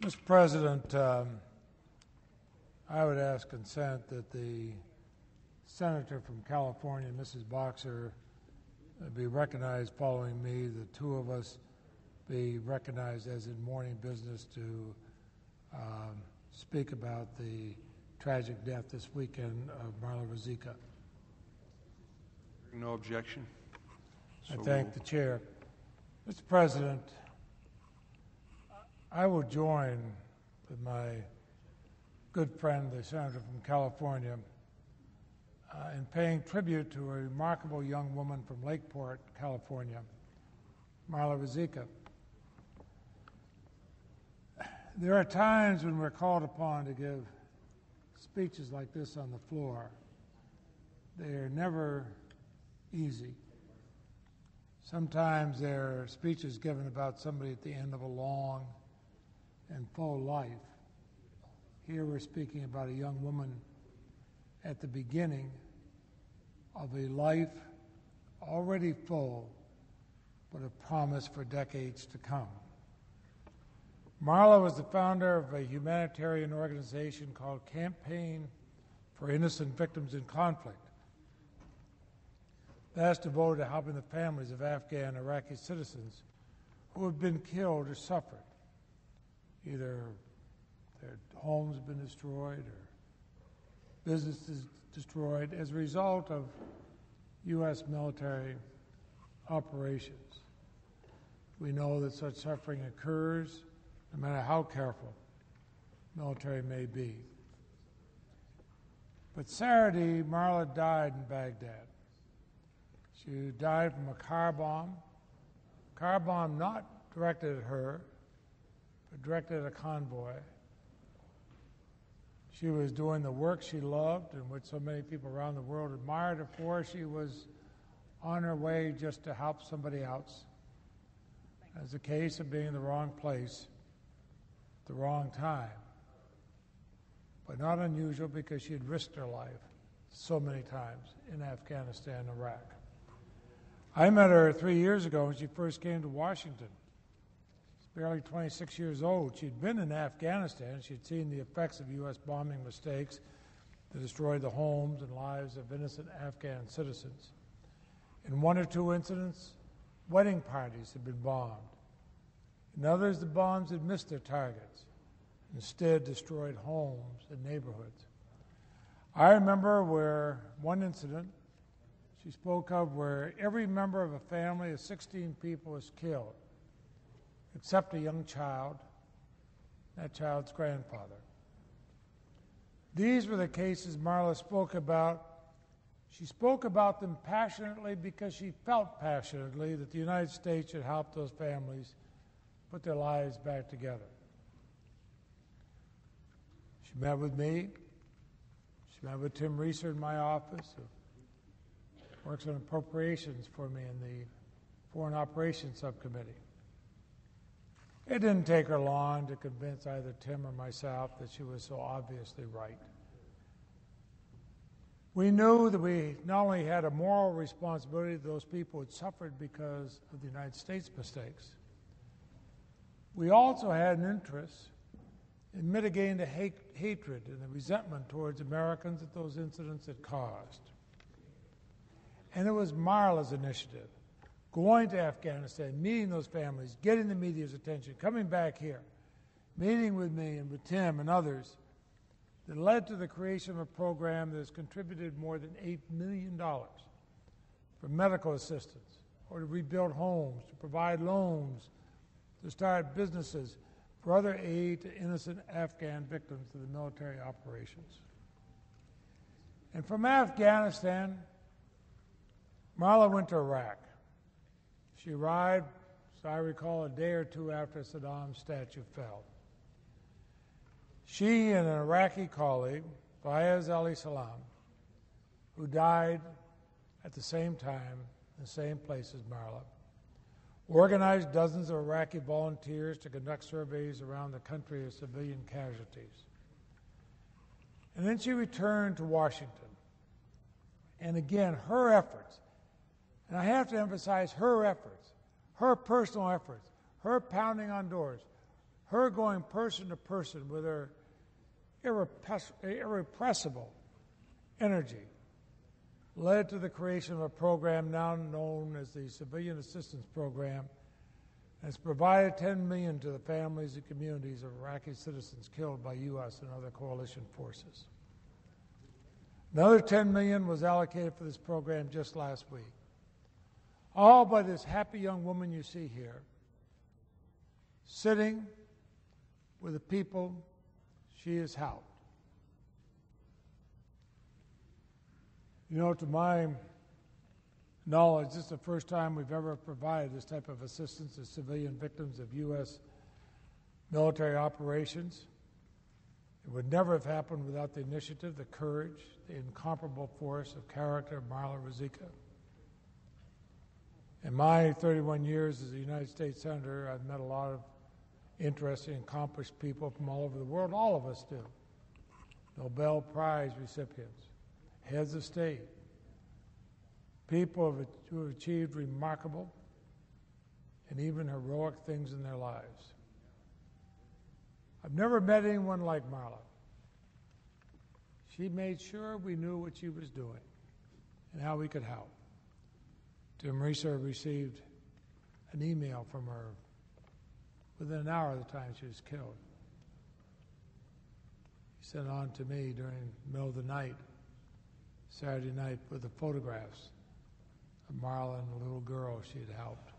Mr. President, I would ask consent that the senator from California, Mrs. Boxer, be recognized following me. The two of us be recognized as in morning business to speak about the tragic death this weekend of Marla Ruzicka. No objection. I thank the chair. Mr. President, I will join with my good friend, the senator from California, in paying tribute to a remarkable young woman from Lakeport, California, Marla Ruzicka. There are times when we're called upon to give speeches like this on the floor. They are never easy. Sometimes there are speeches given about somebody at the end of a long and full life. Here we're speaking about a young woman at the beginning of a life already full, but a promise for decades to come. Marla was the founder of a humanitarian organization called Campaign for Innocent Victims in Conflict. That's devoted to helping the families of Afghan and Iraqi citizens who have been killed or suffered. Either their homes have been destroyed or businesses destroyed as a result of U.S. military operations. We know that such suffering occurs no matter how careful military may be. But Saturday, Marla died in Baghdad. She died from a car bomb not directed at her, but directed at a convoy. She was doing the work she loved and which so many people around the world admired her for. She was on her way just to help somebody else. As a case of being in the wrong place at the wrong time. But not unusual because she had risked her life so many times in Afghanistan and Iraq. I met her 3 years ago when she first came to Washington. She's barely 26 years old. She'd been in Afghanistan. She'd seen the effects of U.S. bombing mistakes that destroyed the homes and lives of innocent Afghan citizens. In one or two incidents, wedding parties had been bombed. In others, the bombs had missed their targets, instead destroyed homes and neighborhoods. I remember where one incident she spoke of where every member of a family of 16 people was killed, except a young child, that child's grandfather. These were the cases Marla spoke about. She spoke about them passionately because she felt passionately that the United States should help those families put their lives back together. She met with me. She met with Tim Reeser in my office, who works on appropriations for me in the Foreign Operations Subcommittee. It didn't take her long to convince either Tim or myself that she was so obviously right. We knew that we not only had a moral responsibility to those people who had suffered because of the United States mistakes, we also had an interest in mitigating the hatred and the resentment towards Americans that those incidents had caused. And it was Marla's initiative, going to Afghanistan, meeting those families, getting the media's attention, coming back here, meeting with me and with Tim and others, that led to the creation of a program that has contributed more than $8 million for medical assistance, or to rebuild homes, to provide loans, to start businesses, for other aid to innocent Afghan victims of the military operations. And from Afghanistan, Marla went to Iraq. She arrived, as I recall, a day or two after Saddam's statue fell. She and an Iraqi colleague, Fayez Ali Salam, who died at the same time, in the same place as Marla, organized dozens of Iraqi volunteers to conduct surveys around the country of civilian casualties. And then she returned to Washington. And again, her efforts, and I have to emphasize her efforts, her personal efforts, her pounding on doors, her going person to person with her irrepressible energy led to the creation of a program now known as the Civilian Assistance Program, and has provided $10 million to the families and communities of Iraqi citizens killed by U.S. and other coalition forces. Another $10 million was allocated for this program just last week, all by this happy young woman you see here, sitting with the people she has helped. You know, to my knowledge, this is the first time we've ever provided this type of assistance to civilian victims of U.S. military operations. It would never have happened without the initiative, the courage, the incomparable force of character of Marla Ruzicka. In my 31 years as a United States Senator, I've met a lot of interesting, accomplished people from all over the world. All of us do. Nobel Prize recipients, heads of state, people who have achieved remarkable and even heroic things in their lives. I've never met anyone like Marla. She made sure we knew what she was doing and how we could help. Tim Reeser received an email from her within an hour of the time she was killed. He sent it on to me during the middle of the night, Saturday night, with the photographs of Marla and the little girl she had helped.